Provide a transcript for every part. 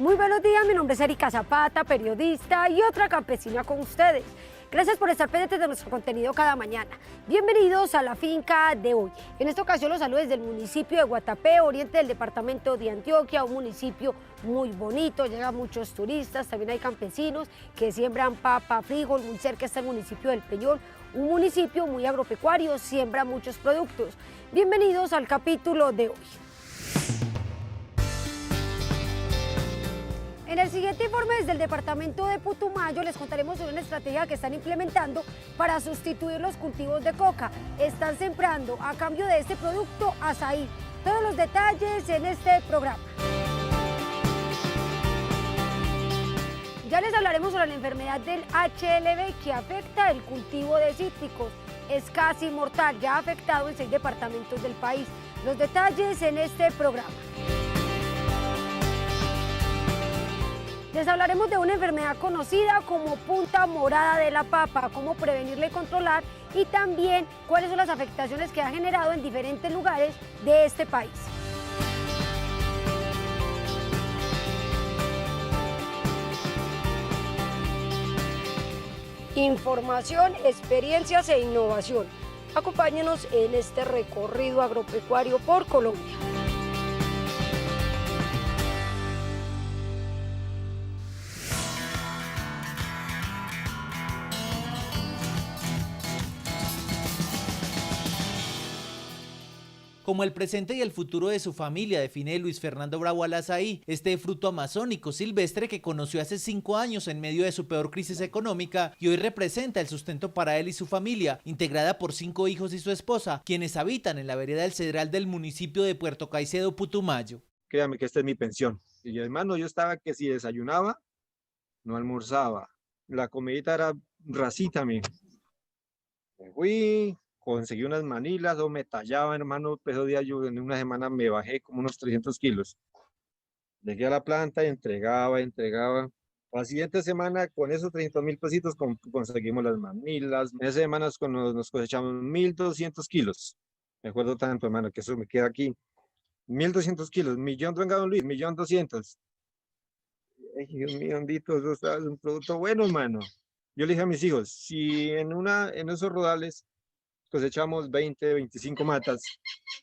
Muy buenos días, mi nombre es Erika Zapata, periodista y otra campesina con ustedes. Gracias por estar pendientes de nuestro contenido cada mañana. Bienvenidos a la finca de hoy. En esta ocasión los saludo desde el municipio de Guatapé, oriente del departamento de Antioquia, un municipio muy bonito, llegan muchos turistas, también hay campesinos que siembran papa, frijol, muy cerca está el municipio del Peñol, un municipio muy agropecuario, siembra muchos productos. Bienvenidos al capítulo de hoy. En el siguiente informe desde el departamento de Putumayo les contaremos sobre una estrategia que están implementando para sustituir los cultivos de coca. Están sembrando a cambio de este producto azaí. Todos los detalles en este programa. Ya les hablaremos sobre la enfermedad del HLB que afecta el cultivo de cítricos. Es casi mortal, ya ha afectado en 6 departamentos del país. Los detalles en este programa. Les hablaremos de una enfermedad conocida como punta morada de la papa, cómo prevenirla y controlar y también cuáles son las afectaciones que ha generado en diferentes lugares de este país. Información, experiencias e innovación. Acompáñenos en este recorrido agropecuario por Colombia. Como el presente y el futuro de su familia, define Luis Fernando Bravo al azaí, este fruto amazónico silvestre que conoció hace 5 años en medio de su peor crisis económica y hoy representa el sustento para él y su familia, integrada por 5 hijos y su esposa, quienes habitan en la vereda del Cedral del municipio de Puerto Caicedo, Putumayo. Créame que esta es mi pensión. Y hermano, yo estaba que si desayunaba, no almorzaba. La comidita era rasita, me fui, conseguí unas manilas o me tallaba, hermano, peso día yo en una semana me bajé como unos 300 kilos. Llegué a la planta y entregaba. La siguiente semana con esos 300.000 pesitos conseguimos las manilas. En esa semana nos cosechamos 1.200 kilos. Me acuerdo tanto, hermano, que eso me queda aquí. 1.200 kilos, millón, venga, don Luis, 1.200.000. Ay, Dios mío, bendito, eso es un producto bueno, hermano. Yo le dije a mis hijos, si en esos rodales cosechamos 20, 25 matas,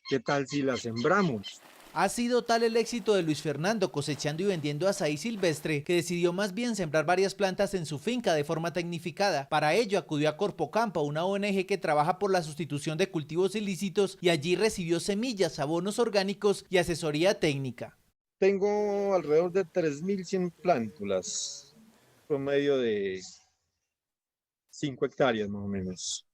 ¿qué tal si las sembramos? Ha sido tal el éxito de Luis Fernando cosechando y vendiendo azaí silvestre que decidió más bien sembrar varias plantas en su finca de forma tecnificada. Para ello acudió a Corpocampo, una ONG que trabaja por la sustitución de cultivos ilícitos, y allí recibió semillas, abonos orgánicos y asesoría técnica. Tengo alrededor de 3.100 plántulas, promedio de 5 hectáreas más o menos.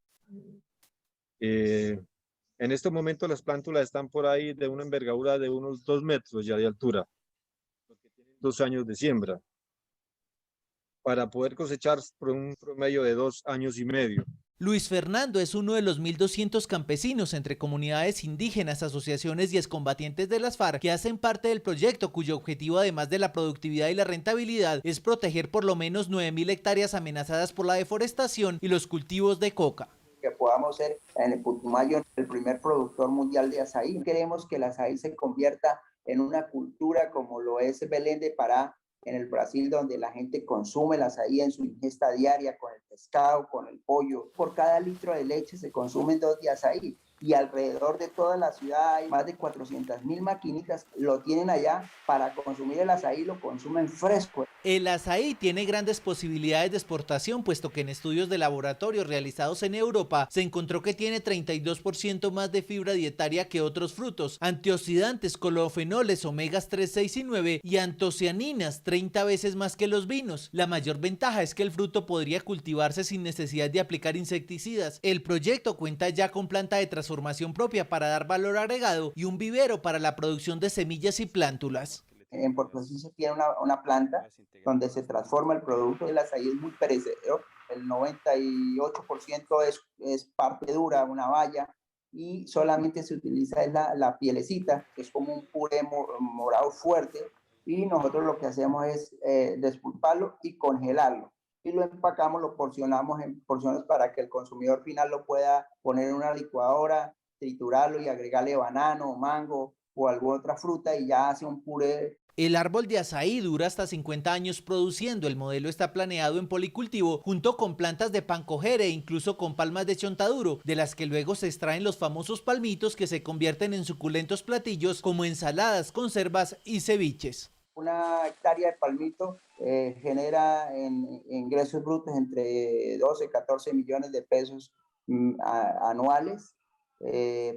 En este momento las plántulas están por ahí de una envergadura de unos 2 metros ya de altura, porque tienen 2 años de siembra, para poder cosechar por un promedio de 2 años y medio. Luis Fernando es uno de los 1.200 campesinos entre comunidades indígenas, asociaciones y excombatientes de las FARC que hacen parte del proyecto, cuyo objetivo, además de la productividad y la rentabilidad, es proteger por lo menos 9.000 hectáreas amenazadas por la deforestación y los cultivos de coca. Que podamos ser en el Putumayo el primer productor mundial de azaí. Queremos que el azaí se convierta en una cultura como lo es Belén de Pará, en el Brasil, donde la gente consume el azaí en su ingesta diaria con el pescado, con el pollo. Por cada litro de leche se consumen 2 de azaí. Y alrededor de toda la ciudad hay más de 400.000 maquinitas, lo tienen allá para consumir el azaí, lo consumen fresco. El azaí tiene grandes posibilidades de exportación, puesto que en estudios de laboratorio realizados en Europa se encontró que tiene 32% más de fibra dietaria que otros frutos, antioxidantes, colofenoles, omegas 3, 6 y 9 y antocianinas 30 veces más que los vinos. La mayor ventaja es que el fruto podría cultivarse sin necesidad de aplicar insecticidas. El proyecto cuenta ya con planta de transformación propia para dar valor agregado y un vivero para la producción de semillas y plántulas. En Puerto Rico se tiene una planta donde se transforma el producto. El azaí es muy perecedero, el 98% es parte dura, una baya, y solamente se utiliza la pielecita, que es como un puré morado fuerte, y nosotros lo que hacemos es despulparlo y congelarlo. Y lo empacamos, lo porcionamos en porciones para que el consumidor final lo pueda poner en una licuadora, triturarlo y agregarle banano, mango o alguna otra fruta y ya hace un puré El árbol de azaí dura hasta 50 años produciendo. El modelo está planeado en policultivo junto con plantas de pancojere e incluso con palmas de chontaduro, de las que luego se extraen los famosos palmitos que se convierten en suculentos platillos como ensaladas, conservas y ceviches. Una hectárea de palmito genera en ingresos brutos entre 12 y 14 millones de pesos anuales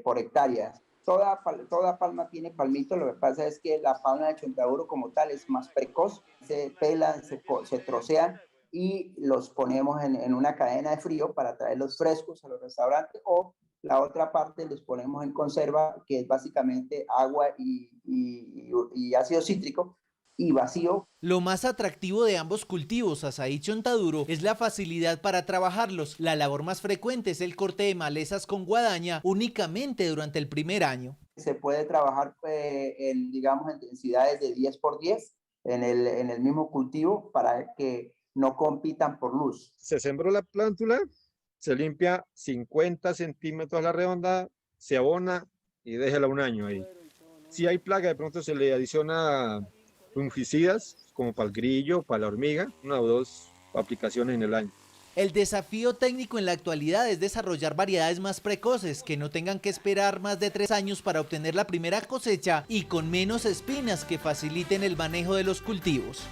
por hectárea. Toda palma tiene palmito, lo que pasa es que la palma de chontaduro como tal es más precoz, se pelan, se trocean y los ponemos en una cadena de frío para traerlos frescos a los restaurantes, o la otra parte les ponemos en conserva, que es básicamente agua y ácido cítrico, y vacío. Lo más atractivo de ambos cultivos, azaí y chontaduro, es la facilidad para trabajarlos. La labor más frecuente es el corte de malezas con guadaña únicamente durante el primer año. Se puede trabajar en densidades de 10 por 10 en el mismo cultivo para que no compitan por luz. Se sembró la plántula, se limpia 50 centímetros la redonda, se abona y déjela un año ahí. Si hay plaga, de pronto se le adiciona fungicidas, como para el grillo, para la hormiga, 1 o 2 aplicaciones en el año. El desafío técnico en la actualidad es desarrollar variedades más precoces, que no tengan que esperar más de 3 años para obtener la primera cosecha y con menos espinas, que faciliten el manejo de los cultivos.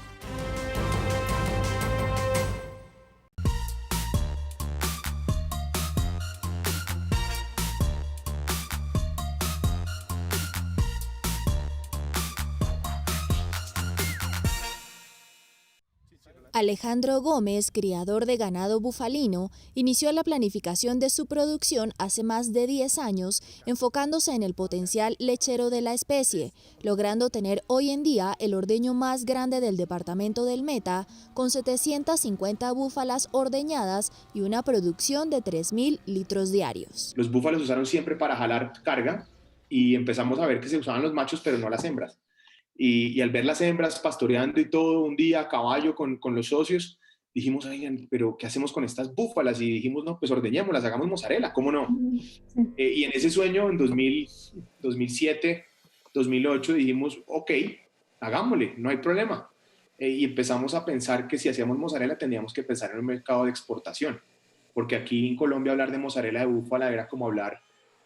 Alejandro Gómez, criador de ganado bufalino, inició la planificación de su producción hace más de 10 años, enfocándose en el potencial lechero de la especie, logrando tener hoy en día el ordeño más grande del departamento del Meta, con 750 búfalas ordeñadas y una producción de 3.000 litros diarios. Los búfalos se usaron siempre para jalar carga y empezamos a ver que se usaban los machos, pero no las hembras. Y al ver las hembras pastoreando y todo un día a caballo con los socios, dijimos, oigan, pero ¿qué hacemos con estas búfalas? Y dijimos, no, pues ordeñémoslas, hagamos mozzarella, ¿cómo no? Y en ese sueño, en 2007, 2008, dijimos, ok, hagámosle, no hay problema. Y empezamos a pensar que si hacíamos mozzarella teníamos que pensar en un mercado de exportación, porque aquí en Colombia hablar de mozzarella de búfala era como hablar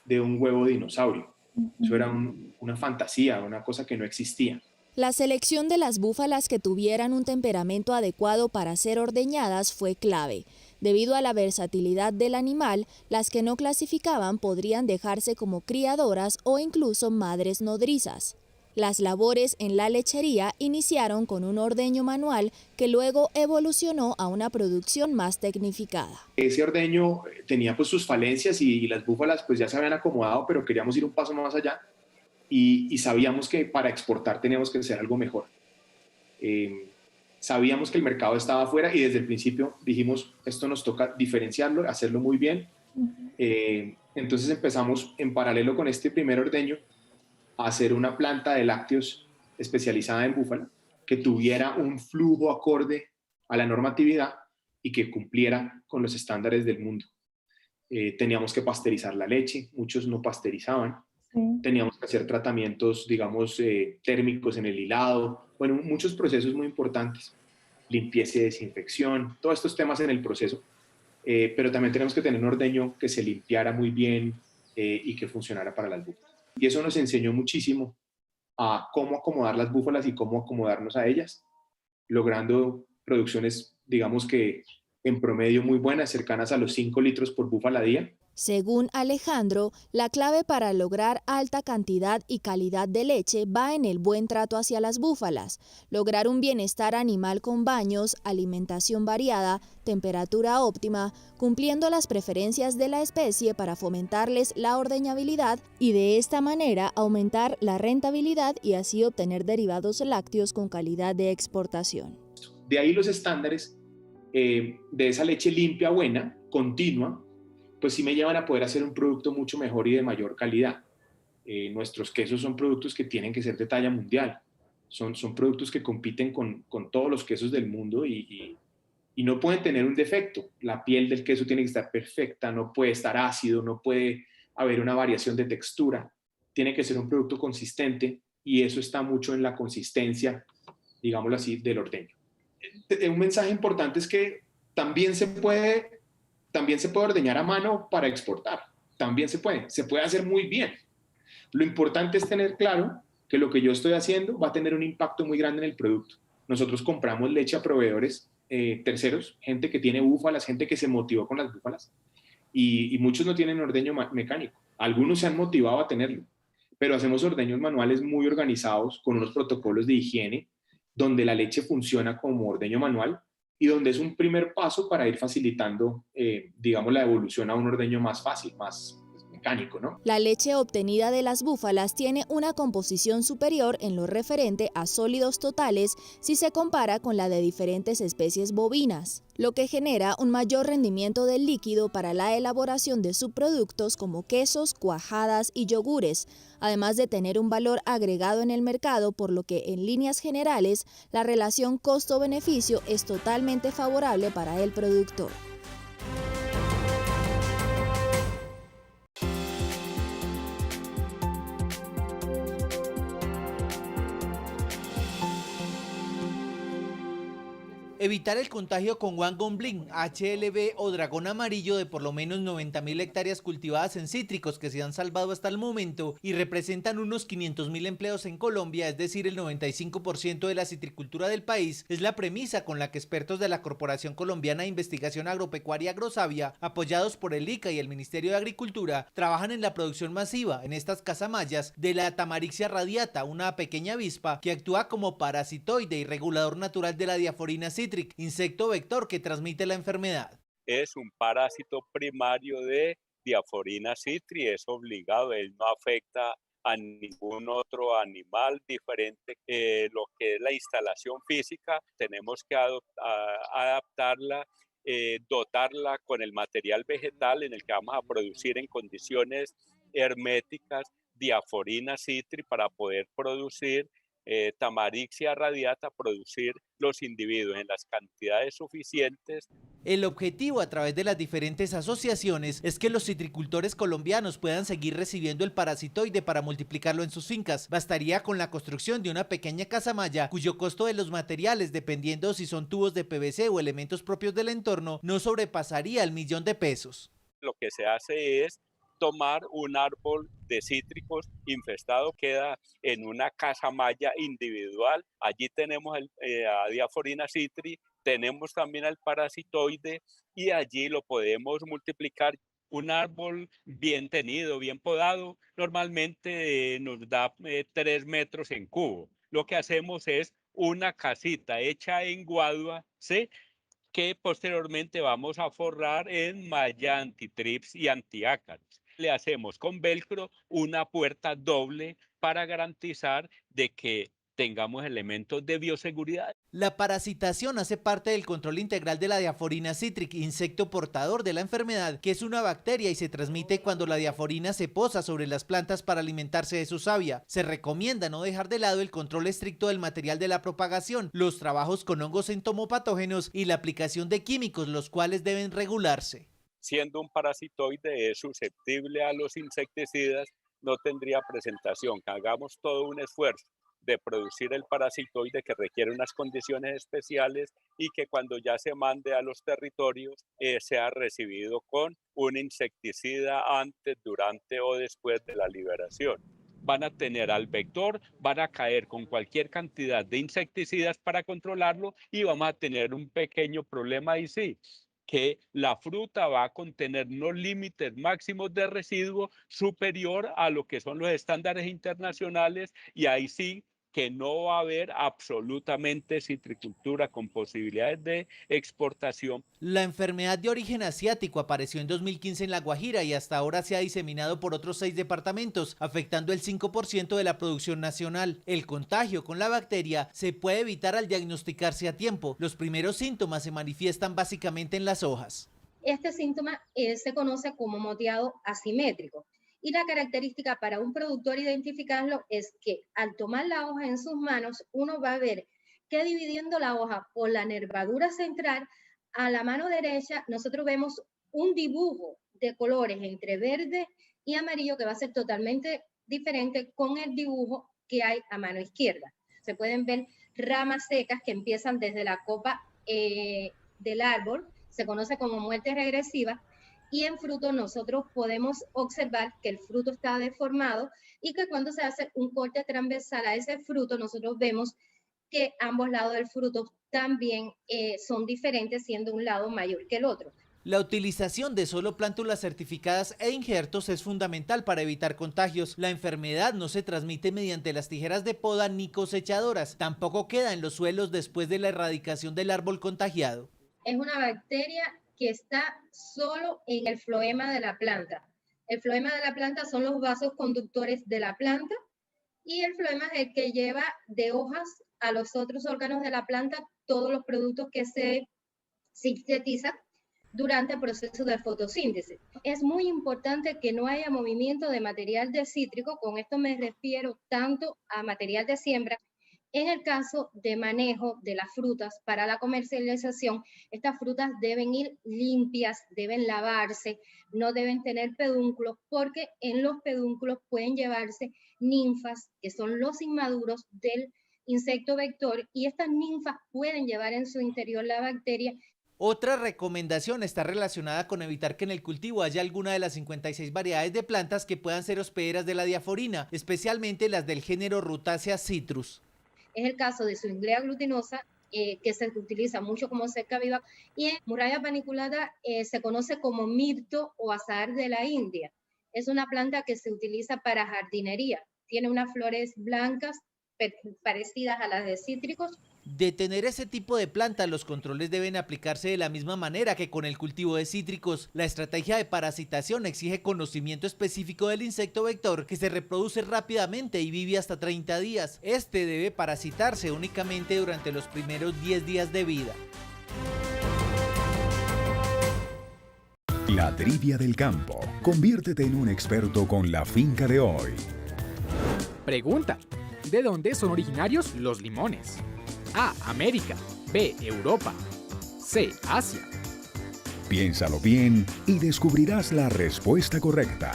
de un huevo de dinosaurio. Eso era una fantasía, una cosa que no existía. La selección de las búfalas que tuvieran un temperamento adecuado para ser ordeñadas fue clave. Debido a la versatilidad del animal, las que no clasificaban podrían dejarse como criadoras o incluso madres nodrizas. Las labores en la lechería iniciaron con un ordeño manual que luego evolucionó a una producción más tecnificada. Ese ordeño tenía pues sus falencias y las búfalas pues ya se habían acomodado, pero queríamos ir un paso más allá y sabíamos que para exportar teníamos que hacer algo mejor. Sabíamos que el mercado estaba afuera y desde el principio dijimos, esto nos toca diferenciarlo, hacerlo muy bien. Entonces empezamos en paralelo con este primer ordeño a hacer una planta de lácteos especializada en búfala que tuviera un flujo acorde a la normatividad y que cumpliera con los estándares del mundo. Teníamos que pasteurizar la leche, muchos no pasteurizaban. Teníamos que hacer tratamientos, digamos, térmicos en el hilado, bueno, muchos procesos muy importantes, limpieza y desinfección, todos estos temas en el proceso, pero también tenemos que tener un ordeño que se limpiara muy bien y que funcionara para las búfalas. Y eso nos enseñó muchísimo a cómo acomodar las búfalas y cómo acomodarnos a ellas, logrando producciones, digamos que en promedio muy buenas, cercanas a los 5 litros por búfala día. Según Alejandro, la clave para lograr alta cantidad y calidad de leche va en el buen trato hacia las búfalas, lograr un bienestar animal con baños, alimentación variada, temperatura óptima, cumpliendo las preferencias de la especie para fomentarles la ordeñabilidad y de esta manera aumentar la rentabilidad y así obtener derivados lácteos con calidad de exportación. De ahí los estándares de esa leche limpia, buena, continua, pues sí me llevan a poder hacer un producto mucho mejor y de mayor calidad. Nuestros quesos son productos que tienen que ser de talla mundial. Son productos que compiten con todos los quesos del mundo y no pueden tener un defecto. La piel del queso tiene que estar perfecta, no puede estar ácido, no puede haber una variación de textura. Tiene que ser un producto consistente y eso está mucho en la consistencia, digámoslo así, del ordeño. Un mensaje importante es que también se puede ordeñar a mano para exportar, también se puede hacer muy bien. Lo importante es tener claro que lo que yo estoy haciendo va a tener un impacto muy grande en el producto. Nosotros compramos leche a proveedores terceros, gente que tiene búfalas, gente que se motivó con las búfalas, y muchos no tienen ordeño mecánico. Algunos se han motivado a tenerlo, pero hacemos ordeños manuales muy organizados con unos protocolos de higiene, donde la leche funciona como ordeño manual y donde es un primer paso para ir facilitando, digamos, la evolución a un ordeño más fácil, más mecánico, ¿no? La leche obtenida de las búfalas tiene una composición superior en lo referente a sólidos totales si se compara con la de diferentes especies bovinas, lo que genera un mayor rendimiento del líquido para la elaboración de subproductos como quesos, cuajadas y yogures, además de tener un valor agregado en el mercado, por lo que en líneas generales la relación costo-beneficio es totalmente favorable para el productor. Evitar el contagio con Guangonblin, HLB o dragón amarillo de por lo menos 90.000 hectáreas cultivadas en cítricos que se han salvado hasta el momento y representan unos 500.000 empleos en Colombia, es decir, el 95% de la citricultura del país, es la premisa con la que expertos de la Corporación Colombiana de Investigación Agropecuaria Agrosavia, apoyados por el ICA y el Ministerio de Agricultura, trabajan en la producción masiva en estas casamayas de la Tamarixia radiata, una pequeña avispa que actúa como parasitoide y regulador natural de la Diaphorina citric, insecto vector que transmite la enfermedad. Es un parásito primario de Diaphorina citri, es obligado, él no afecta a ningún otro animal diferente. Lo que es la instalación física, tenemos que adaptarla, dotarla con el material vegetal en el que vamos a producir en condiciones herméticas Diaphorina citri para poder producir Tamarixia radiata, producir los individuos en las cantidades suficientes. El objetivo a través de las diferentes asociaciones es que los citricultores colombianos puedan seguir recibiendo el parasitoide para multiplicarlo en sus fincas. Bastaría con la construcción de una pequeña casamaya cuyo costo de los materiales, dependiendo si son tubos de PVC o elementos propios del entorno, no sobrepasaría el $1.000.000. Lo que se hace es tomar un árbol de cítricos infestado, queda en una casamaya individual. Allí tenemos a Diaphorina citri, tenemos también al parasitoide y allí lo podemos multiplicar. Un árbol bien tenido, bien podado, normalmente nos da 3 metros en cubo. Lo que hacemos es una casita hecha en guadua, ¿sí?, que posteriormente vamos a forrar en malla antitrips y antiácaros. Le hacemos con velcro una puerta doble para garantizar de que tengamos elementos de bioseguridad. La parasitación hace parte del control integral de la Diaphorina citric, insecto portador de la enfermedad, que es una bacteria y se transmite cuando la diaforina se posa sobre las plantas para alimentarse de su savia. Se recomienda no dejar de lado el control estricto del material de la propagación, los trabajos con hongos entomopatógenos y la aplicación de químicos, los cuales deben regularse. Siendo un parasitoide es susceptible a los insecticidas, no tendría presentación. Que hagamos todo un esfuerzo de producir el parasitoide que requiere unas condiciones especiales y que cuando ya se mande a los territorios sea recibido con un insecticida antes, durante o después de la liberación. Van a tener al vector, van a caer con cualquier cantidad de insecticidas para controlarlo y vamos a tener un pequeño problema ahí sí, que la fruta va a contener unos límites máximos de residuo superior a lo que son los estándares internacionales y ahí sí que no va a haber absolutamente citricultura con posibilidades de exportación. La enfermedad de origen asiático apareció en 2015 en La Guajira y hasta ahora se ha diseminado por otros 6 departamentos, afectando el 5% de la producción nacional. El contagio con la bacteria se puede evitar al diagnosticarse a tiempo. Los primeros síntomas se manifiestan básicamente en las hojas. Este síntoma se conoce como moteado asimétrico. Y la característica para un productor identificarlo es que al tomar la hoja en sus manos, uno va a ver que dividiendo la hoja por la nervadura central, a la mano derecha nosotros vemos un dibujo de colores entre verde y amarillo que va a ser totalmente diferente con el dibujo que hay a mano izquierda. Se pueden ver ramas secas que empiezan desde la copa del árbol, se conoce como muerte regresiva, y en fruto nosotros podemos observar que el fruto está deformado y que cuando se hace un corte transversal a ese fruto, nosotros vemos que ambos lados del fruto también son diferentes, siendo un lado mayor que el otro. La utilización de solo plántulas certificadas e injertos es fundamental para evitar contagios. La enfermedad no se transmite mediante las tijeras de poda ni cosechadoras. Tampoco queda en los suelos después de la erradicación del árbol contagiado. Es una bacteria que está solo en el floema de la planta. El floema de la planta son los vasos conductores de la planta y el floema es el que lleva de hojas a los otros órganos de la planta todos los productos que se sintetizan durante el proceso de fotosíntesis. Es muy importante que no haya movimiento de material de cítrico, con esto me refiero tanto a material de siembra. En el caso de manejo de las frutas para la comercialización, estas frutas deben ir limpias, deben lavarse, no deben tener pedúnculos, porque en los pedúnculos pueden llevarse ninfas, que son los inmaduros del insecto vector, y estas ninfas pueden llevar en su interior la bacteria. Otra recomendación está relacionada con evitar que en el cultivo haya alguna de las 56 variedades de plantas que puedan ser hospederas de la diaforina, especialmente las del género Rutaceae citrus. Es el caso de Swinglea glutinosa, que se utiliza mucho como cerca viva, y en Murraya paniculata se conoce como mirto o azahar de la India. Es una planta que se utiliza para jardinería. Tiene unas flores blancas parecidas a las de cítricos. De tener ese tipo de planta, los controles deben aplicarse de la misma manera que con el cultivo de cítricos. La estrategia de parasitación exige conocimiento específico del insecto vector, que se reproduce rápidamente y vive hasta 30 días. Este debe parasitarse únicamente durante los primeros 10 días de vida. La trivia del campo. Conviértete en un experto con la finca de hoy. Pregunta: ¿de dónde son originarios los limones? A. América. B. Europa. C. Asia. Piénsalo bien y descubrirás la respuesta correcta.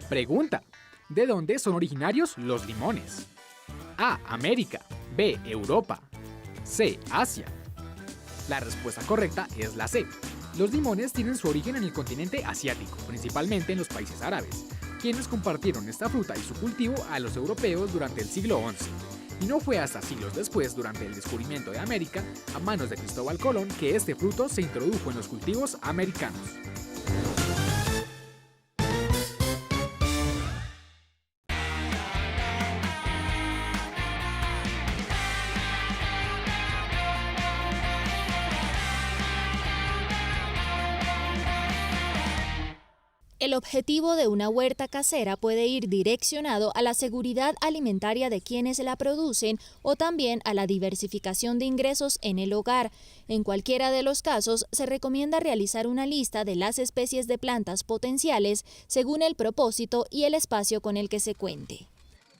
Pregunta: ¿de dónde son originarios los limones? A. América. B. Europa. C. Asia. La respuesta correcta es la C. Los limones tienen su origen en el continente asiático, principalmente en los países árabes, quienes compartieron esta fruta y su cultivo a los europeos durante el siglo XI. Y no fue hasta siglos después, durante el descubrimiento de América, a manos de Cristóbal Colón, que este fruto se introdujo en los cultivos americanos. El objetivo de una huerta casera puede ir direccionado a la seguridad alimentaria de quienes la producen o también a la diversificación de ingresos en el hogar. En cualquiera de los casos, se recomienda realizar una lista de las especies de plantas potenciales según el propósito y el espacio con el que se cuente.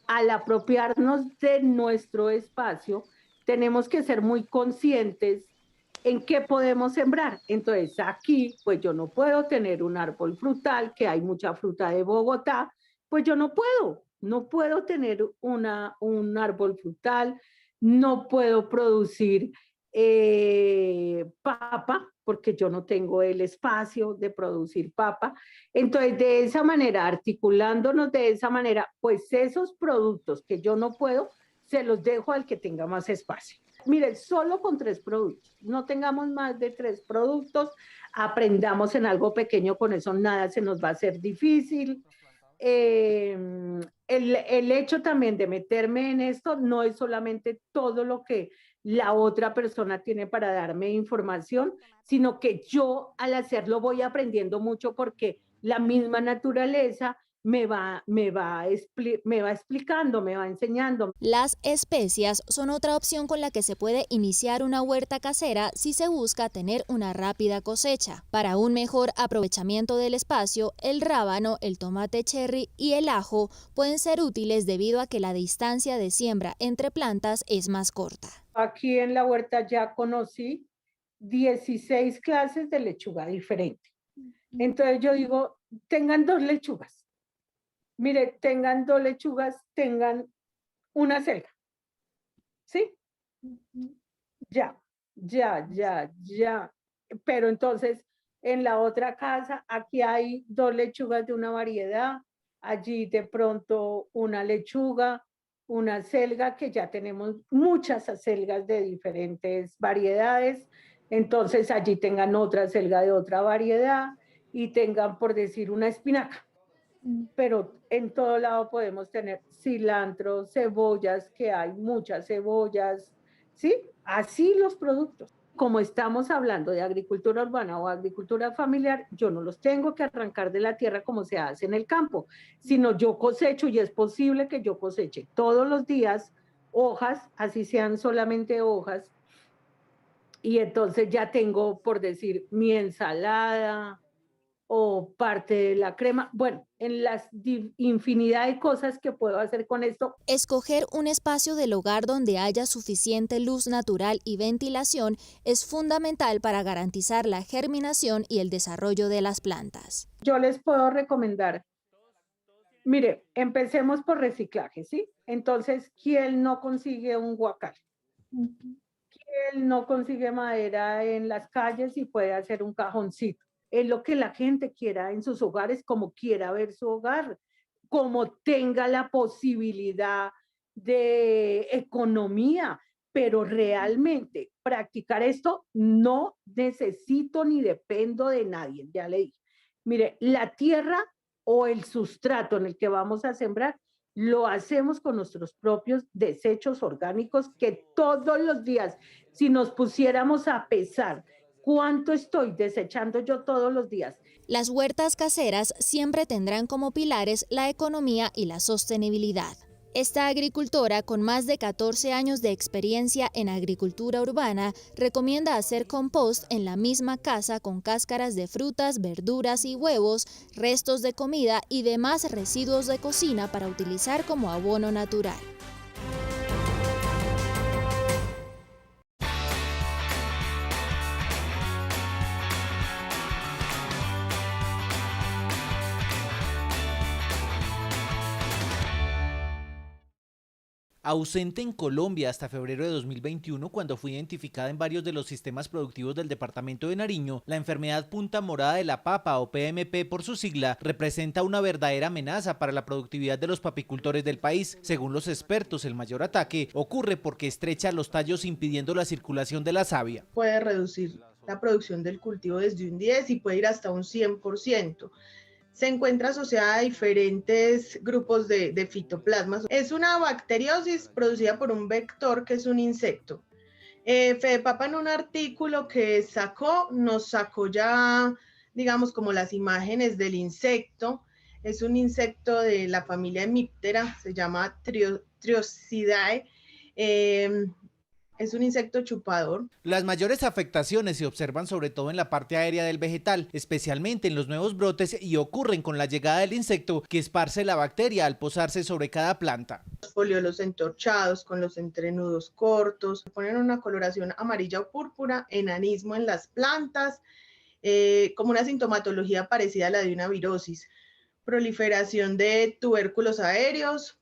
Al apropiarnos de nuestro espacio, tenemos que ser muy conscientes en qué podemos sembrar. Entonces aquí, pues yo no puedo tener un árbol frutal, que hay mucha fruta de Bogotá, pues yo no puedo tener un árbol frutal, no puedo producir papa, porque yo no tengo el espacio de producir papa. Entonces, de esa manera, articulándonos de esa manera, pues esos productos que yo no puedo, se los dejo al que tenga más espacio. Mire, solo con 3 productos, no tengamos más de 3 productos, aprendamos en algo pequeño, con eso nada se nos va a hacer difícil. El hecho también de meterme en esto no es solamente todo lo que la otra persona tiene para darme información, sino que yo al hacerlo voy aprendiendo mucho, porque la misma naturaleza me va explicando, me va enseñando. Las especias son otra opción con la que se puede iniciar una huerta casera si se busca tener una rápida cosecha. Para un mejor aprovechamiento del espacio, el rábano, el tomate cherry y el ajo pueden ser útiles debido a que la distancia de siembra entre plantas es más corta. Aquí en la huerta ya conocí 16 clases de lechuga diferente. Entonces yo digo, tengan 2 lechugas. Mire, tengan 2 lechugas, tengan una selga. ¿Sí? Ya. Pero entonces, en la otra casa, aquí hay 2 lechugas de una variedad, allí de pronto una lechuga, una selga, que ya tenemos muchas acelgas de diferentes variedades, entonces allí tengan otra selga de otra variedad y tengan, por decir, una espinaca. Pero en todo lado podemos tener cilantro, cebollas, que hay muchas cebollas, ¿sí? Así los productos. Como estamos hablando de agricultura urbana o agricultura familiar, yo no los tengo que arrancar de la tierra como se hace en el campo, sino yo cosecho, y es posible que yo coseche todos los días hojas, así sean solamente hojas, y entonces ya tengo, por decir, mi ensalada o parte de la crema, bueno, en las infinidad de cosas que puedo hacer con esto. Escoger un espacio del hogar donde haya suficiente luz natural y ventilación es fundamental para garantizar la germinación y el desarrollo de las plantas. Yo les puedo recomendar, mire, empecemos por reciclaje, ¿sí? Entonces, ¿quién no consigue un huacal? ¿Quién no consigue madera en las calles y puede hacer un cajoncito? Es lo que la gente quiera en sus hogares, como quiera ver su hogar, como tenga la posibilidad de economía, pero realmente practicar esto no necesito ni dependo de nadie, ya le dije. Mire, la tierra o el sustrato en el que vamos a sembrar, lo hacemos con nuestros propios desechos orgánicos, que todos los días, si nos pusiéramos a pesar ¿cuánto estoy desechando yo todos los días? Las huertas caseras siempre tendrán como pilares la economía y la sostenibilidad. Esta agricultora, con más de 14 años de experiencia en agricultura urbana, recomienda hacer compost en la misma casa con cáscaras de frutas, verduras y huevos, restos de comida y demás residuos de cocina para utilizar como abono natural. Ausente en Colombia hasta febrero de 2021, cuando fue identificada en varios de los sistemas productivos del departamento de Nariño, la enfermedad punta morada de la papa, o PMP por su sigla, representa una verdadera amenaza para la productividad de los papicultores del país. Según los expertos, el mayor ataque ocurre porque estrecha los tallos, impidiendo la circulación de la savia. Puede reducir la producción del cultivo desde un 10 y puede ir hasta un 100%. Se encuentra asociada a diferentes grupos de fitoplasmas. Es una bacteriosis producida por un vector que es un insecto. Fedepapa, en un artículo que nos sacó ya, digamos, como las imágenes del insecto. Es un insecto de la familia Hemiptera, se llama Triosidae. Es un insecto chupador. Las mayores afectaciones se observan sobre todo en la parte aérea del vegetal, especialmente en los nuevos brotes, y ocurren con la llegada del insecto, que esparce la bacteria al posarse sobre cada planta. Los foliolos entorchados, con los entrenudos cortos, ponen una coloración amarilla o púrpura, enanismo en las plantas, como una sintomatología parecida a la de una virosis, proliferación de tubérculos aéreos,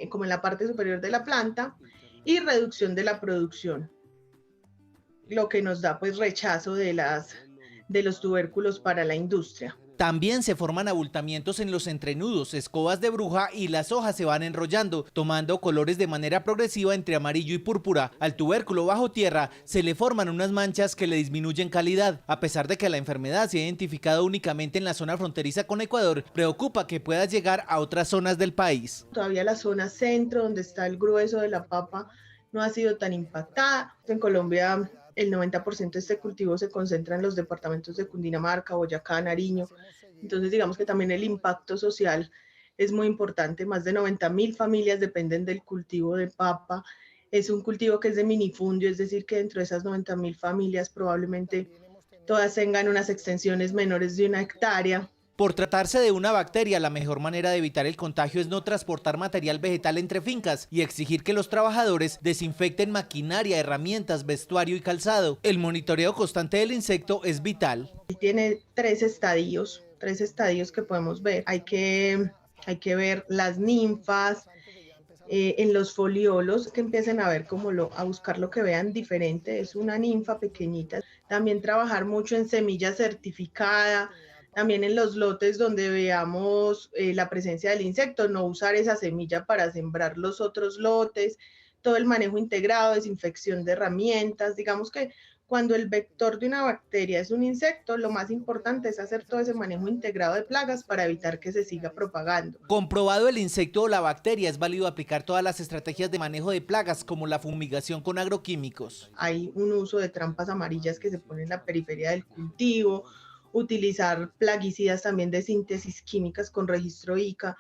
como en la parte superior de la planta, y reducción de la producción, lo que nos da pues rechazo de los tubérculos para la industria. También se forman abultamientos en los entrenudos, escobas de bruja, y las hojas se van enrollando, tomando colores de manera progresiva entre amarillo y púrpura. Al tubérculo bajo tierra se le forman unas manchas que le disminuyen calidad. A pesar de que la enfermedad se ha identificado únicamente en la zona fronteriza con Ecuador, preocupa que pueda llegar a otras zonas del país. Todavía la zona centro, donde está el grueso de la papa, no ha sido tan impactada. En Colombia, el 90% de este cultivo se concentra en los departamentos de Cundinamarca, Boyacá, Nariño. Entonces, digamos que también el impacto social es muy importante. Más de 90.000 familias dependen del cultivo de papa. Es un cultivo que es de minifundio, es decir, que dentro de esas 90.000 familias probablemente todas tengan unas extensiones menores de 1 hectárea. Por tratarse de una bacteria, la mejor manera de evitar el contagio es no transportar material vegetal entre fincas y exigir que los trabajadores desinfecten maquinaria, herramientas, vestuario y calzado. El monitoreo constante del insecto es vital. Tiene tres estadios que podemos ver. Hay que ver las ninfas, en los foliolos, que empiecen a ver a buscar lo que vean diferente, es una ninfa pequeñita. También trabajar mucho en semilla certificada, también en los lotes donde veamos la presencia del insecto, no usar esa semilla para sembrar los otros lotes, todo el manejo integrado, desinfección de herramientas. Digamos que cuando el vector de una bacteria es un insecto, lo más importante es hacer todo ese manejo integrado de plagas para evitar que se siga propagando. Comprobado el insecto o la bacteria, es válido aplicar todas las estrategias de manejo de plagas, como la fumigación con agroquímicos. Hay un uso de trampas amarillas que se ponen en la periferia del cultivo, utilizar plaguicidas también de síntesis químicas con registro ICA,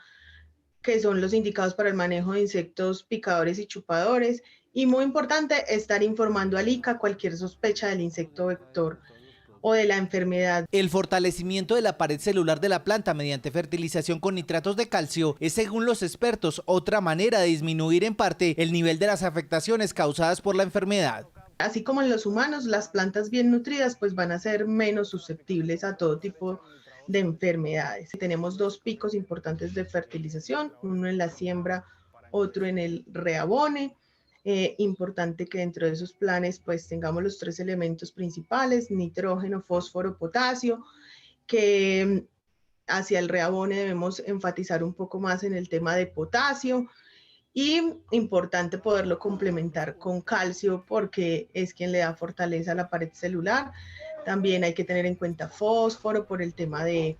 que son los indicados para el manejo de insectos picadores y chupadores. Y muy importante, estar informando al ICA cualquier sospecha del insecto vector o de la enfermedad. El fortalecimiento de la pared celular de la planta mediante fertilización con nitratos de calcio es, según los expertos, otra manera de disminuir en parte el nivel de las afectaciones causadas por la enfermedad. Así como en los humanos, las plantas bien nutridas pues van a ser menos susceptibles a todo tipo de enfermedades. Tenemos dos picos importantes de fertilización, uno en la siembra, otro en el reabone. Importante que dentro de esos planes pues tengamos los tres elementos principales: nitrógeno, fósforo, potasio, que hacia el reabone debemos enfatizar un poco más en el tema de potasio, y importante poderlo complementar con calcio porque es quien le da fortaleza a la pared celular. También hay que tener en cuenta fósforo por el tema de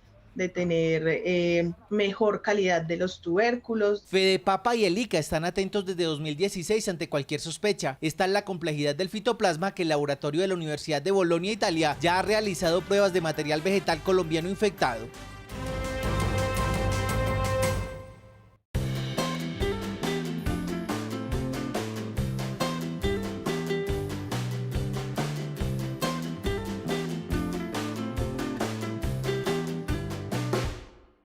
tener mejor calidad de los tubérculos. Fedepapa y el ICA están atentos desde 2016 ante cualquier sospecha. Esta es la complejidad del fitoplasma, que el laboratorio de la Universidad de Bolonia, Italia, ya ha realizado pruebas de material vegetal colombiano infectado.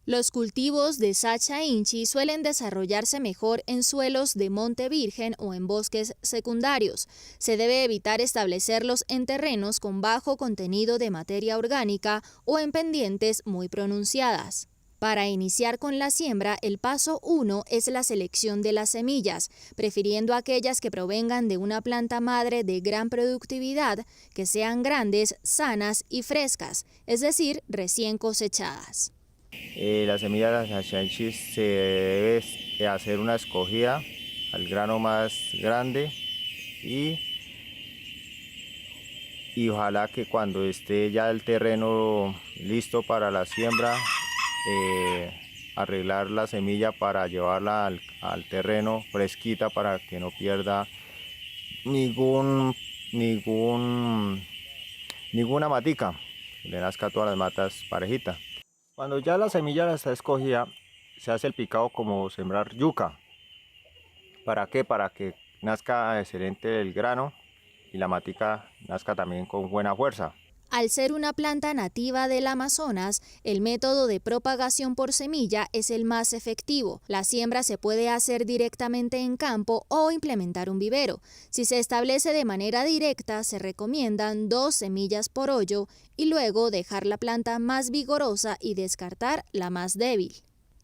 Los cultivos de Sacha Inchi suelen desarrollarse mejor en suelos de monte virgen o en bosques secundarios. Se debe evitar establecerlos en terrenos con bajo contenido de materia orgánica o en pendientes muy pronunciadas. Para iniciar con la siembra, el paso 1 es la selección de las semillas, prefiriendo aquellas que provengan de una planta madre de gran productividad, que sean grandes, sanas y frescas, es decir, recién cosechadas. Las semillas de la Sacha Inchi se debe hacer una escogida al grano más grande y ojalá que cuando esté ya el terreno listo para la siembra, arreglar la semilla para llevarla al terreno fresquita para que no pierda ninguna matica, le nazca todas las matas parejitas. Cuando ya la semilla está escogida, se hace el picado como sembrar yuca. ¿Para qué? Para que nazca excelente el grano y la matica nazca también con buena fuerza. Al ser una planta nativa del Amazonas, el método de propagación por semilla es el más efectivo. La siembra se puede hacer directamente en campo o implementar un vivero. Si se establece de manera directa, se recomiendan 2 semillas por hoyo y luego dejar la planta más vigorosa y descartar la más débil.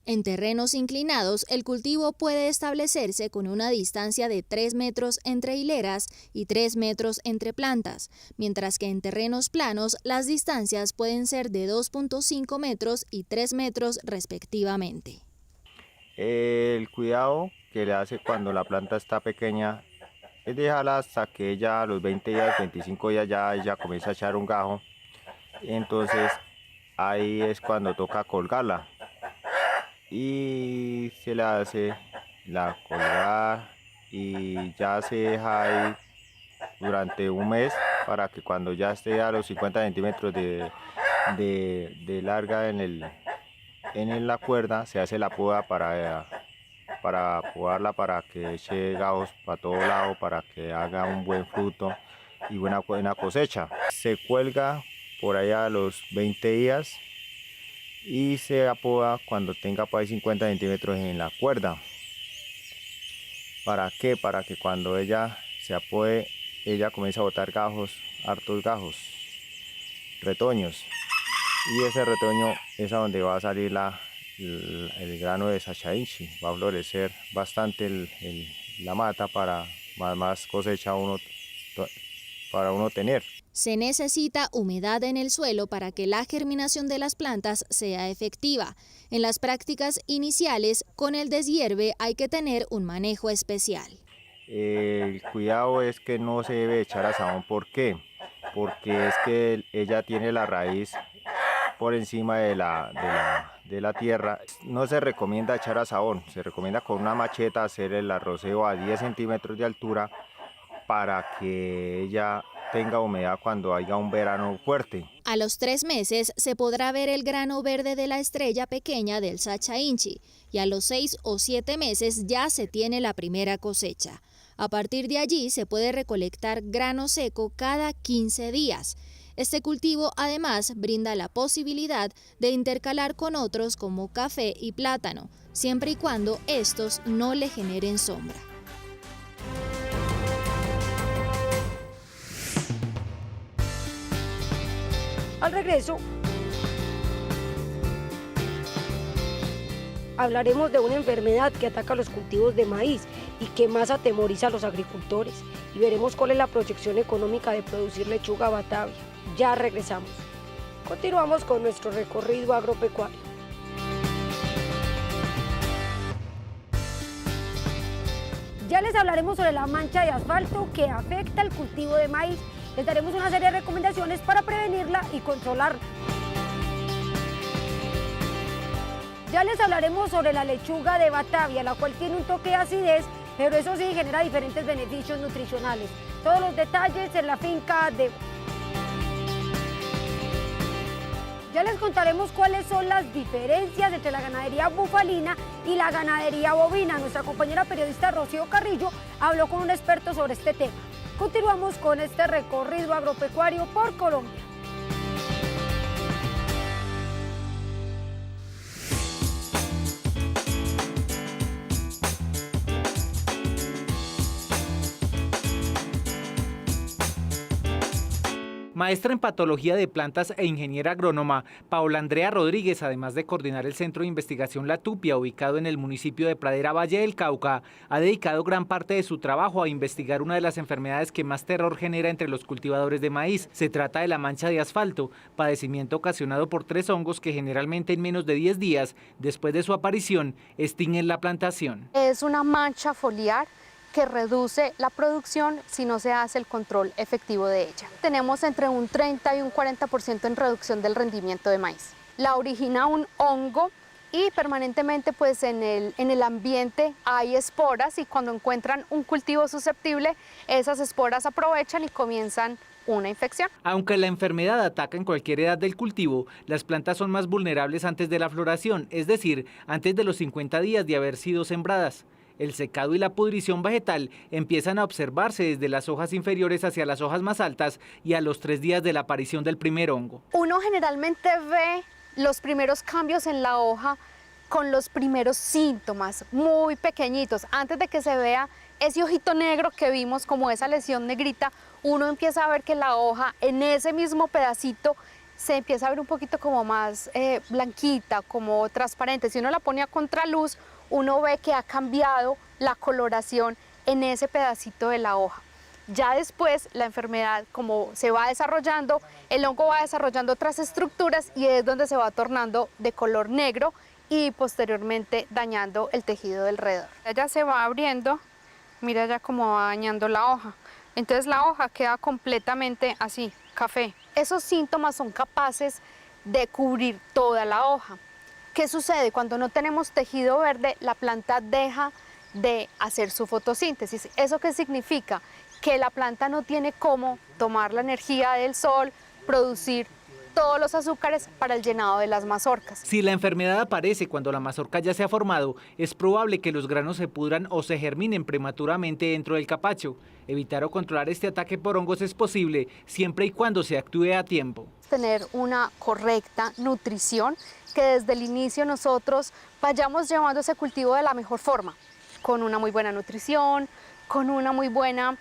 En terrenos inclinados, el cultivo puede establecerse con una distancia de 3 metros entre hileras y 3 metros entre plantas, mientras que en terrenos planos las distancias pueden ser de 2.5 metros y 3 metros respectivamente. El cuidado que le hace cuando la planta está pequeña es dejarla hasta que ella a los 20 días, 25 días ya comienza a echar un gajo. Entonces ahí es cuando toca colgarla. Y se le hace la colgada y ya se deja ahí durante un mes para que cuando ya esté a los 50 centímetros de larga en la cuerda, se hace la poda para podarla, para que eche gajos para todo lado, para que haga un buen fruto y buena cosecha. Se cuelga por allá a los 20 días y se apoda cuando tenga por ahí 50 centímetros en la cuerda. ¿Para qué? Para que cuando ella se apode, ella comience a botar gajos, hartos gajos, retoños, y ese retoño es a donde va a salir el grano de Sacha Inchi. Va a florecer bastante la mata para más cosecha para uno tener. Se necesita humedad en el suelo para que la germinación de las plantas sea efectiva. En las prácticas iniciales, con el deshierve hay que tener un manejo especial. El cuidado es que no se debe echar azahón. ¿Por qué? Porque es que ella tiene la raíz por encima de la tierra. No se recomienda echar azahón, se recomienda con una macheta hacer el arroceo a 10 centímetros de altura para que ella tenga humedad cuando haya un verano fuerte. A los 3 meses se podrá ver el grano verde de la estrella pequeña del Sacha Inchi y a los 6 o 7 meses ya se tiene la primera cosecha. A partir de allí se puede recolectar grano seco cada 15 días. Este cultivo además brinda la posibilidad de intercalar con otros como café y plátano, siempre y cuando estos no le generen sombra. Al regreso, hablaremos de una enfermedad que ataca los cultivos de maíz y que más atemoriza a los agricultores. Y veremos cuál es la proyección económica de producir lechuga Batavia. Ya regresamos. Continuamos con nuestro recorrido agropecuario. Ya les hablaremos sobre la mancha de asfalto que afecta el cultivo de maíz. Les daremos una serie de recomendaciones para prevenirla y controlarla. Ya les hablaremos sobre la lechuga de Batavia, la cual tiene un toque de acidez, pero eso sí genera diferentes beneficios nutricionales. Todos los detalles en la finca de... Ya les contaremos cuáles son las diferencias entre la ganadería bufalina y la ganadería bovina. Nuestra compañera periodista Rocío Carrillo habló con un experto sobre este tema. Continuamos con este recorrido agropecuario por Colombia. Maestra en patología de plantas e ingeniera agrónoma, Paola Andrea Rodríguez, además de coordinar el Centro de Investigación La Tupia, ubicado en el municipio de Pradera, Valle del Cauca, ha dedicado gran parte de su trabajo a investigar una de las enfermedades que más terror genera entre los cultivadores de maíz. Se trata de la mancha de asfalto, padecimiento ocasionado por 3 hongos que generalmente en menos de 10 días después de su aparición extinguen la plantación. Es una mancha foliar que reduce la producción si no se hace el control efectivo de ella. Tenemos entre un 30 y un 40% en reducción del rendimiento de maíz. La origina un hongo y permanentemente pues en el ambiente hay esporas y cuando encuentran un cultivo susceptible, esas esporas aprovechan y comienzan una infección. Aunque la enfermedad ataca en cualquier edad del cultivo, las plantas son más vulnerables antes de la floración, es decir, antes de los 50 días de haber sido sembradas. El secado y la pudrición vegetal empiezan a observarse desde las hojas inferiores hacia las hojas más altas y a los 3 días de la aparición del primer hongo. Uno generalmente ve los primeros cambios en la hoja con los primeros síntomas muy pequeñitos. Antes de que se vea ese ojito negro que vimos como esa lesión negrita, uno empieza a ver que la hoja en ese mismo pedacito se empieza a ver un poquito como más blanquita, como transparente. Si uno la pone a contraluz, uno ve que ha cambiado la coloración en ese pedacito de la hoja. Ya después la enfermedad, como se va desarrollando, el hongo va desarrollando otras estructuras y es donde se va tornando de color negro y posteriormente dañando el tejido del alrededor. Ya se va abriendo, mira ya cómo va dañando la hoja. Entonces la hoja queda completamente así, café. Esos síntomas son capaces de cubrir toda la hoja. ¿Qué sucede? Cuando no tenemos tejido verde, la planta deja de hacer su fotosíntesis. ¿Eso qué significa? Que la planta no tiene cómo tomar la energía del sol, producir todos los azúcares para el llenado de las mazorcas. Si la enfermedad aparece cuando la mazorca ya se ha formado, es probable que los granos se pudran o se germinen prematuramente dentro del capacho. Evitar o controlar este ataque por hongos es posible siempre y cuando se actúe a tiempo. Tener una correcta nutrición, que desde el inicio nosotros vayamos llevando ese cultivo de la mejor forma, con una muy buena nutrición, con una muy buena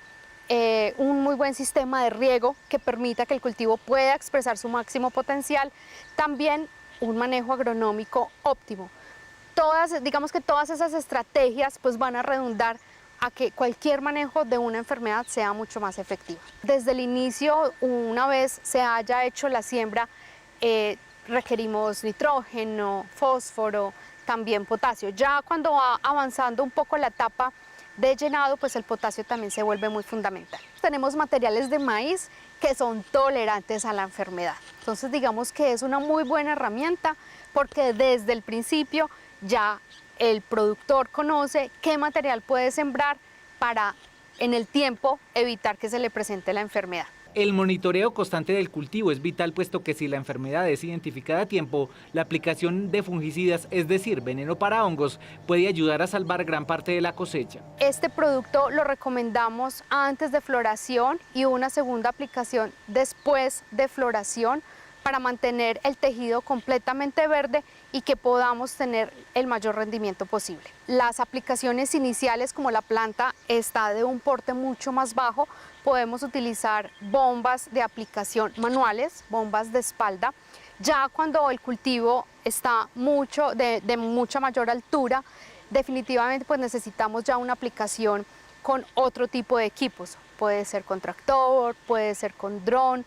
un muy buen sistema de riego que permita que el cultivo pueda expresar su máximo potencial, también un manejo agronómico óptimo. Digamos que todas esas estrategias pues van a redundar a que cualquier manejo de una enfermedad sea mucho más efectivo. Desde el inicio, una vez se haya hecho la siembra, requerimos nitrógeno, fósforo, también potasio. Ya cuando va avanzando un poco la etapa de llenado, pues el potasio también se vuelve muy fundamental. Tenemos materiales de maíz que son tolerantes a la enfermedad. Entonces digamos que es una muy buena herramienta porque desde el principio ya el productor conoce qué material puede sembrar para en el tiempo evitar que se le presente la enfermedad. El monitoreo constante del cultivo es vital, puesto que si la enfermedad es identificada a tiempo, la aplicación de fungicidas, es decir, veneno para hongos, puede ayudar a salvar gran parte de la cosecha. Este producto lo recomendamos antes de floración y una segunda aplicación después de floración para mantener el tejido completamente verde y que podamos tener el mayor rendimiento posible. Las aplicaciones iniciales, como la planta está de un porte mucho más bajo, podemos utilizar bombas de aplicación manuales, bombas de espalda. Ya cuando el cultivo está de mucha mayor altura, definitivamente pues necesitamos ya una aplicación con otro tipo de equipos. Puede ser con tractor, puede ser con dron.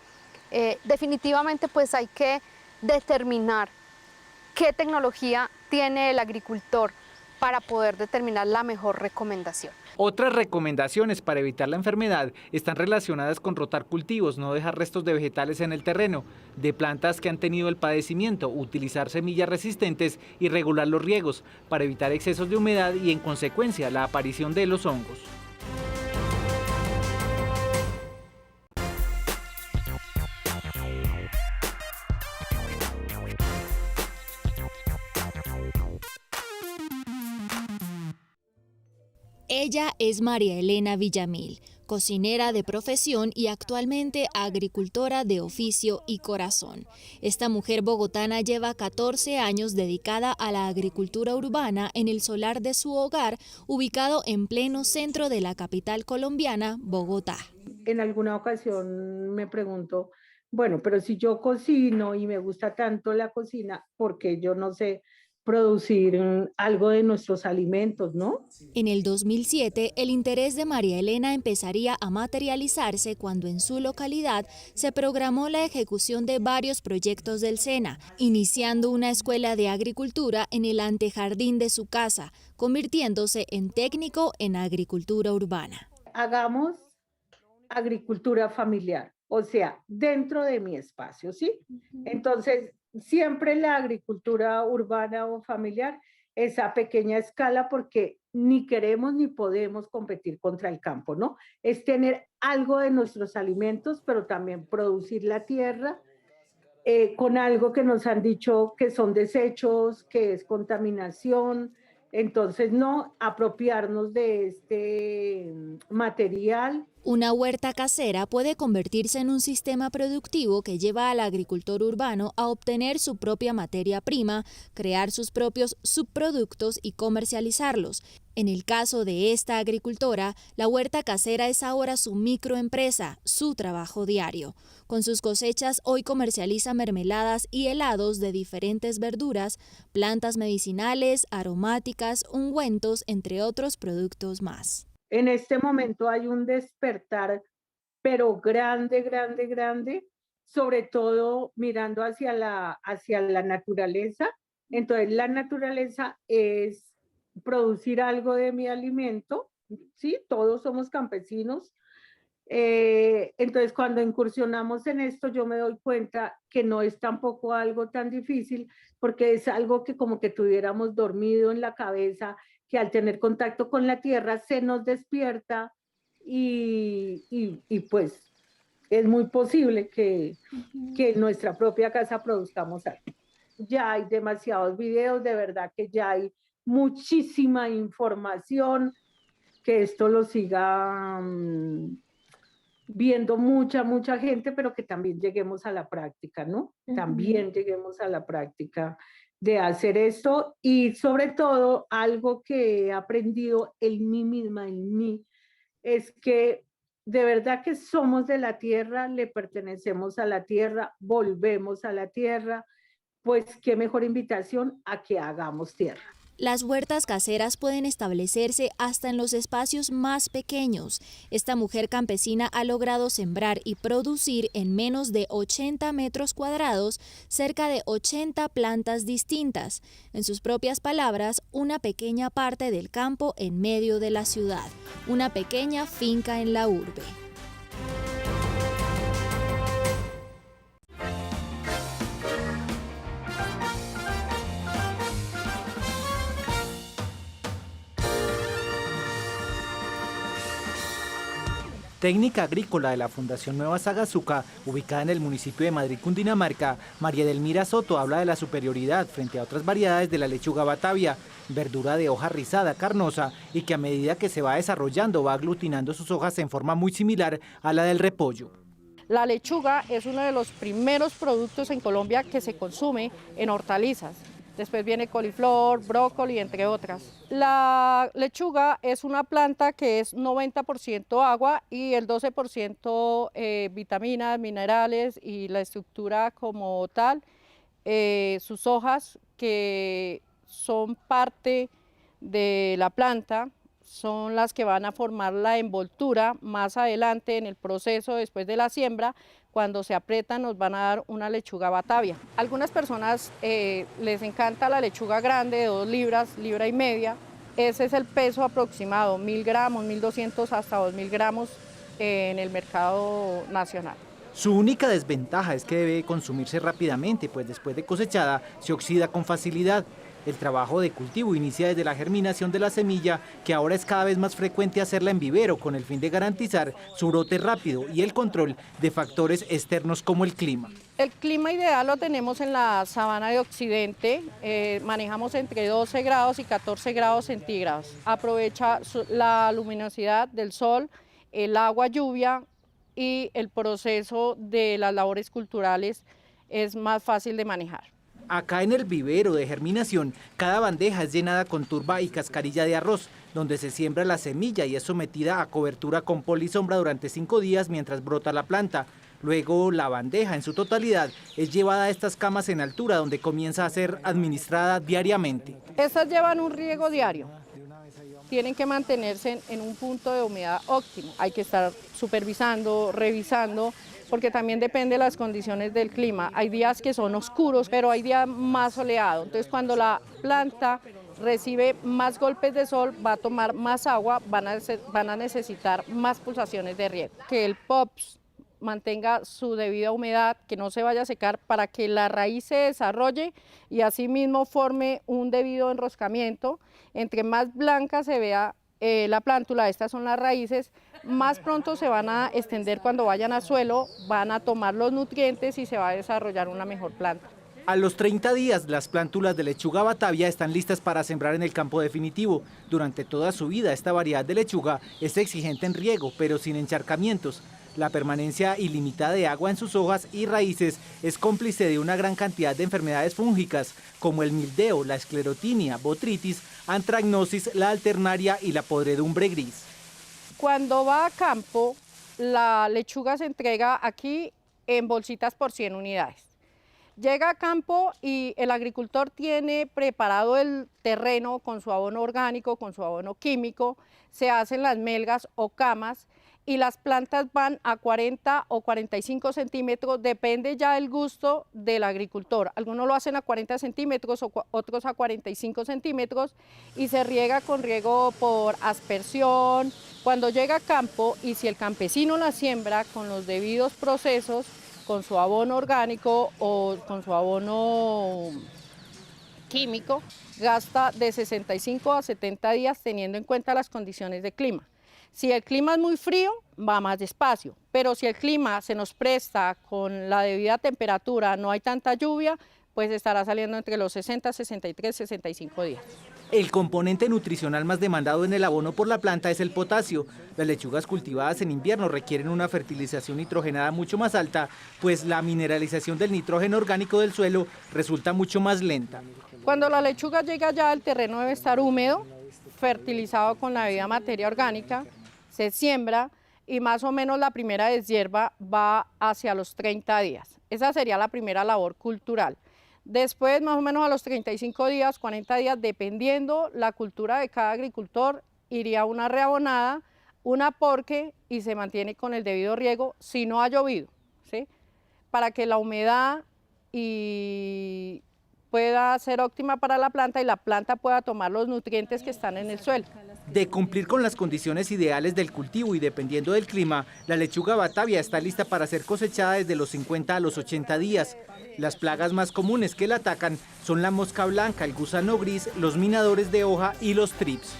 Definitivamente pues hay que determinar qué tecnología tiene el agricultor para poder determinar la mejor recomendación. Otras recomendaciones para evitar la enfermedad están relacionadas con rotar cultivos, no dejar restos de vegetales en el terreno, de plantas que han tenido el padecimiento, utilizar semillas resistentes y regular los riegos para evitar excesos de humedad y en consecuencia la aparición de los hongos. Ella es María Elena Villamil, cocinera de profesión y actualmente agricultora de oficio y corazón. Esta mujer bogotana lleva 14 años dedicada a la agricultura urbana en el solar de su hogar, ubicado en pleno centro de la capital colombiana, Bogotá. En alguna ocasión me pregunto, bueno, pero si yo cocino y me gusta tanto la cocina, ¿por qué yo no sé producir algo de nuestros alimentos, ¿no? En el 2007, el interés de María Elena empezaría a materializarse cuando en su localidad se programó la ejecución de varios proyectos del SENA, iniciando una escuela de agricultura en el antejardín de su casa, convirtiéndose en técnico en agricultura urbana. Hagamos agricultura familiar, o sea, dentro de mi espacio, ¿sí? Entonces, siempre la agricultura urbana o familiar es a pequeña escala porque ni queremos ni podemos competir contra el campo, ¿no? Es tener algo de nuestros alimentos, pero también producir la tierra con algo que nos han dicho que son desechos, que es contaminación. Entonces, no apropiarnos de este material. Una huerta casera puede convertirse en un sistema productivo que lleva al agricultor urbano a obtener su propia materia prima, crear sus propios subproductos y comercializarlos. En el caso de esta agricultora, la huerta casera es ahora su microempresa, su trabajo diario. Con sus cosechas, hoy comercializa mermeladas y helados de diferentes verduras, plantas medicinales, aromáticas, ungüentos, entre otros productos más. En este momento hay un despertar, pero grande, grande, grande, sobre todo mirando hacia la naturaleza. Entonces, la naturaleza es producir algo de mi alimento, ¿sí? Todos somos campesinos. Entonces, cuando incursionamos en esto, yo me doy cuenta que no es tampoco algo tan difícil, porque es algo que como que tuviéramos dormido en la cabeza, que al tener contacto con la tierra se nos despierta y pues es muy posible que en nuestra propia casa produzcamos algo. Ya hay demasiados videos, de verdad que ya hay muchísima información, que esto lo siga viendo mucha gente, pero que también lleguemos a la práctica, ¿no? También lleguemos a la práctica de hacer esto, y sobre todo algo que he aprendido en mí misma, en mí, es que de verdad que somos de la tierra, le pertenecemos a la tierra, volvemos a la tierra, pues qué mejor invitación a que hagamos tierra. Las huertas caseras pueden establecerse hasta en los espacios más pequeños. Esta mujer campesina ha logrado sembrar y producir en menos de 80 metros cuadrados cerca de 80 plantas distintas. En sus propias palabras, una pequeña parte del campo en medio de la ciudad, una pequeña finca en la urbe. Técnica agrícola de la Fundación Nueva Sagazuca, ubicada en el municipio de Madrid, Cundinamarca, María Edelmira Soto habla de la superioridad frente a otras variedades de la lechuga batavia, verdura de hoja rizada, carnosa, y que a medida que se va desarrollando va aglutinando sus hojas en forma muy similar a la del repollo. La lechuga es uno de los primeros productos en Colombia que se consume en hortalizas. Después viene coliflor, brócoli, entre otras. La lechuga es una planta que es 90% agua y el 12% vitaminas, minerales y la estructura como tal. Sus hojas, que son parte de la planta, son las que van a formar la envoltura más adelante en el proceso después de la siembra. Cuando se aprietan nos van a dar una lechuga batavia. Algunas personas les encanta la lechuga grande de 2 libras, libra y media. Ese es el peso aproximado, 1000 gramos, 1200 hasta 2000 gramos en el mercado nacional. Su única desventaja es que debe consumirse rápidamente, pues después de cosechada se oxida con facilidad. El trabajo de cultivo inicia desde la germinación de la semilla, que ahora es cada vez más frecuente hacerla en vivero con el fin de garantizar su brote rápido y el control de factores externos como el clima. El clima ideal lo tenemos en la sabana de Occidente, manejamos entre 12 grados y 14 grados centígrados. Aprovecha la luminosidad del sol, el agua lluvia y el proceso de las labores culturales es más fácil de manejar. Acá en el vivero de germinación, cada bandeja es llenada con turba y cascarilla de arroz, donde se siembra la semilla y es sometida a cobertura con polisombra durante 5 días mientras brota la planta. Luego la bandeja en su totalidad es llevada a estas camas en altura, donde comienza a ser administrada diariamente. Estas llevan un riego diario. Tienen que mantenerse en un punto de humedad óptimo. Hay que estar supervisando, revisando, porque también depende de las condiciones del clima. Hay días que son oscuros, pero hay días más soleados. Entonces, cuando la planta recibe más golpes de sol, va a tomar más agua, van a necesitar más pulsaciones de riego. Que el POPS mantenga su debida humedad, que no se vaya a secar, para que la raíz se desarrolle y asimismo forme un debido enroscamiento. Entre más blanca se vea la plántula, estas son las raíces, más pronto se van a extender cuando vayan al suelo, van a tomar los nutrientes y se va a desarrollar una mejor planta. A los 30 días, las plántulas de lechuga batavia están listas para sembrar en el campo definitivo. Durante toda su vida, esta variedad de lechuga es exigente en riego, pero sin encharcamientos. La permanencia ilimitada de agua en sus hojas y raíces es cómplice de una gran cantidad de enfermedades fúngicas, como el mildeo, la esclerotinia, botritis, antragnosis, la alternaria y la podredumbre gris. Cuando va a campo, la lechuga se entrega aquí en bolsitas por 100 unidades. Llega a campo y el agricultor tiene preparado el terreno con su abono orgánico, con su abono químico, se hacen las melgas o camas y las plantas van a 40 o 45 centímetros, depende ya del gusto del agricultor. Algunos lo hacen a 40 centímetros, otros a 45 centímetros y se riega con riego por aspersión. Cuando llega a campo y si el campesino la siembra con los debidos procesos, con su abono orgánico o con su abono químico, gasta de 65 a 70 días teniendo en cuenta las condiciones de clima. Si el clima es muy frío, va más despacio, pero si el clima se nos presta con la debida temperatura, no hay tanta lluvia, pues estará saliendo entre los 60, 63, 65 días. El componente nutricional más demandado en el abono por la planta es el potasio. Las lechugas cultivadas en invierno requieren una fertilización nitrogenada mucho más alta, pues la mineralización del nitrógeno orgánico del suelo resulta mucho más lenta. Cuando la lechuga llega ya, el terreno debe estar húmedo, fertilizado con la debida materia orgánica, se siembra y más o menos la primera deshierva va hacia los 30 días. Esa sería la primera labor cultural. Después, más o menos a los 35 días, 40 días, dependiendo la cultura de cada agricultor, iría una reabonada, un aporque y se mantiene con el debido riego si no ha llovido, ¿sí? Para que la humedad pueda ser óptima para la planta y la planta pueda tomar los nutrientes que están en el suelo. De cumplir con las condiciones ideales del cultivo y dependiendo del clima, la lechuga Batavia está lista para ser cosechada desde los 50 a los 80 días. Las plagas más comunes que la atacan son la mosca blanca, el gusano gris, los minadores de hoja y los trips.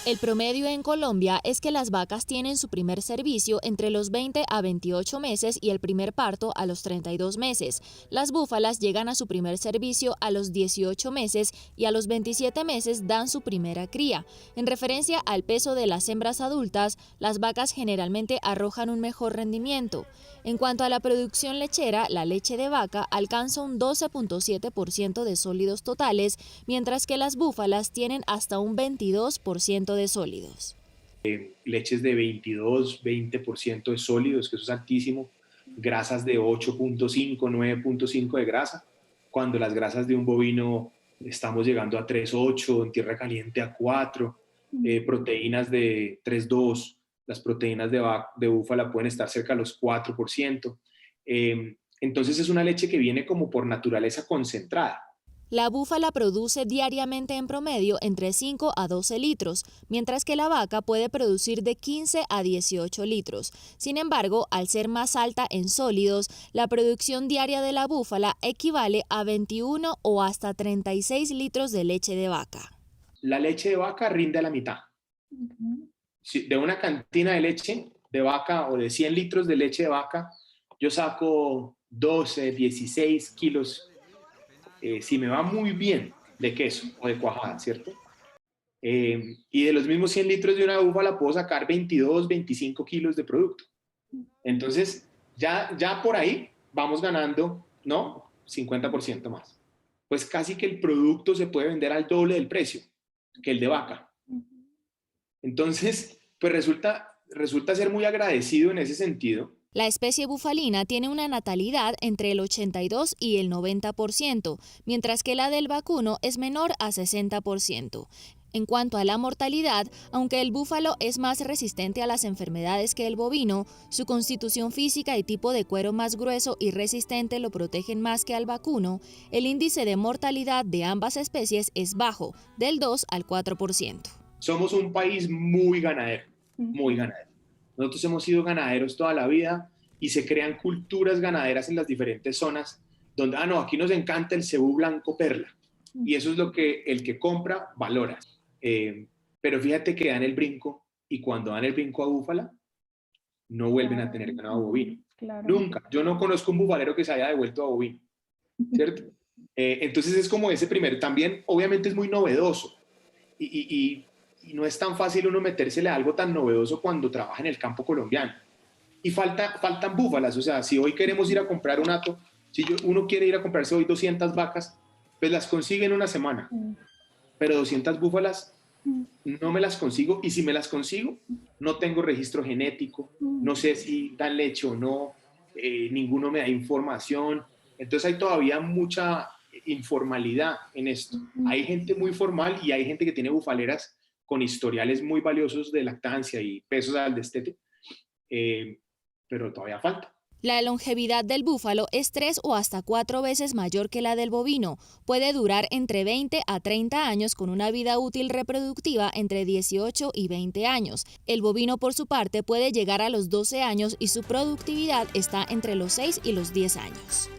El promedio en Colombia es que las vacas tienen su primer servicio entre los 20 a 28 meses y el primer parto a los 32 meses. Las búfalas llegan a su primer servicio a los 18 meses y a los 27 meses dan su primera cría. En referencia al peso de las hembras adultas, las vacas generalmente arrojan un mejor rendimiento. En cuanto a la producción lechera, la leche de vaca alcanza un 12.7% de sólidos totales, mientras que las búfalas tienen hasta un 22% de sólidos. Leches de 22, 20% de sólidos, que eso es altísimo. Grasas de 8.5, 9.5 de grasa, cuando las grasas de un bovino estamos llegando a 3.8, en tierra caliente a 4, proteínas de 3.2. Las proteínas de búfala pueden estar cerca de los 4%. Entonces es una leche que viene como por naturaleza concentrada. La búfala produce diariamente en promedio entre 5 a 12 litros, mientras que la vaca puede producir de 15 a 18 litros. Sin embargo, al ser más alta en sólidos, la producción diaria de la búfala equivale a 21 o hasta 36 litros de leche de vaca. La leche de vaca rinde a la mitad. De una cantina de leche de vaca o de 100 litros de leche de vaca, yo saco 12, 16 kilos, si me va muy bien, de queso o de cuajada, ¿cierto? Y de los mismos 100 litros de una búfala puedo sacar 22, 25 kilos de producto. Entonces, ya por ahí vamos ganando, ¿no? 50% más. Pues casi que el producto se puede vender al doble del precio que el de vaca. Entonces, pues resulta ser muy agradecido en ese sentido. La especie bufalina tiene una natalidad entre el 82 y el 90%, mientras que la del vacuno es menor a 60%. En cuanto a la mortalidad, aunque el búfalo es más resistente a las enfermedades que el bovino, su constitución física y tipo de cuero más grueso y resistente lo protegen más que al vacuno, el índice de mortalidad de ambas especies es bajo, del 2 al 4%. Somos un país muy ganadero, muy ganadero. Nosotros hemos sido ganaderos toda la vida y se crean culturas ganaderas en las diferentes zonas donde, aquí nos encanta el cebú blanco perla y eso es lo que el que compra valora. Pero fíjate que dan el brinco y cuando dan el brinco a búfala no vuelven a tener ganado bovino. Claro. Nunca. Yo no conozco un bufalero que se haya devuelto a bovino, ¿cierto? Entonces es como ese primero. También obviamente es muy novedoso y no es tan fácil uno metérsele a algo tan novedoso cuando trabaja en el campo colombiano. Y faltan búfalas, o sea, si hoy queremos ir a comprar un hato, si uno quiere ir a comprarse hoy 200 vacas, pues las consigue en una semana. Pero 200 búfalas no me las consigo, y si me las consigo, no tengo registro genético, no sé si dan leche o no, ninguno me da información. Entonces hay todavía mucha informalidad en esto. Hay gente muy formal y hay gente que tiene bufaleras con historiales muy valiosos de lactancia y pesos al destete, pero todavía falta. La longevidad del búfalo es 3 o hasta 4 veces mayor que la del bovino. Puede durar entre 20 a 30 años con una vida útil reproductiva entre 18 y 20 años. El bovino, por su parte, puede llegar a los 12 años y su productividad está entre los 6 y los 10 años.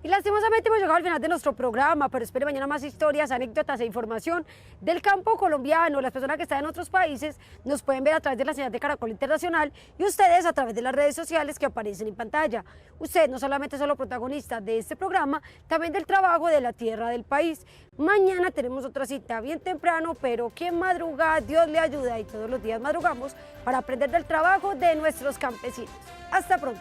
Y lastimosamente hemos llegado al final de nuestro programa, pero espere mañana más historias, anécdotas e información del campo colombiano. Las personas que están en otros países nos pueden ver a través de la señal de Caracol Internacional y ustedes a través de las redes sociales que aparecen en pantalla. Usted no solamente son los protagonistas de este programa, también del trabajo de la tierra del país. Mañana tenemos otra cita bien temprano, pero quien madruga, Dios le ayuda y todos los días madrugamos para aprender del trabajo de nuestros campesinos. Hasta pronto.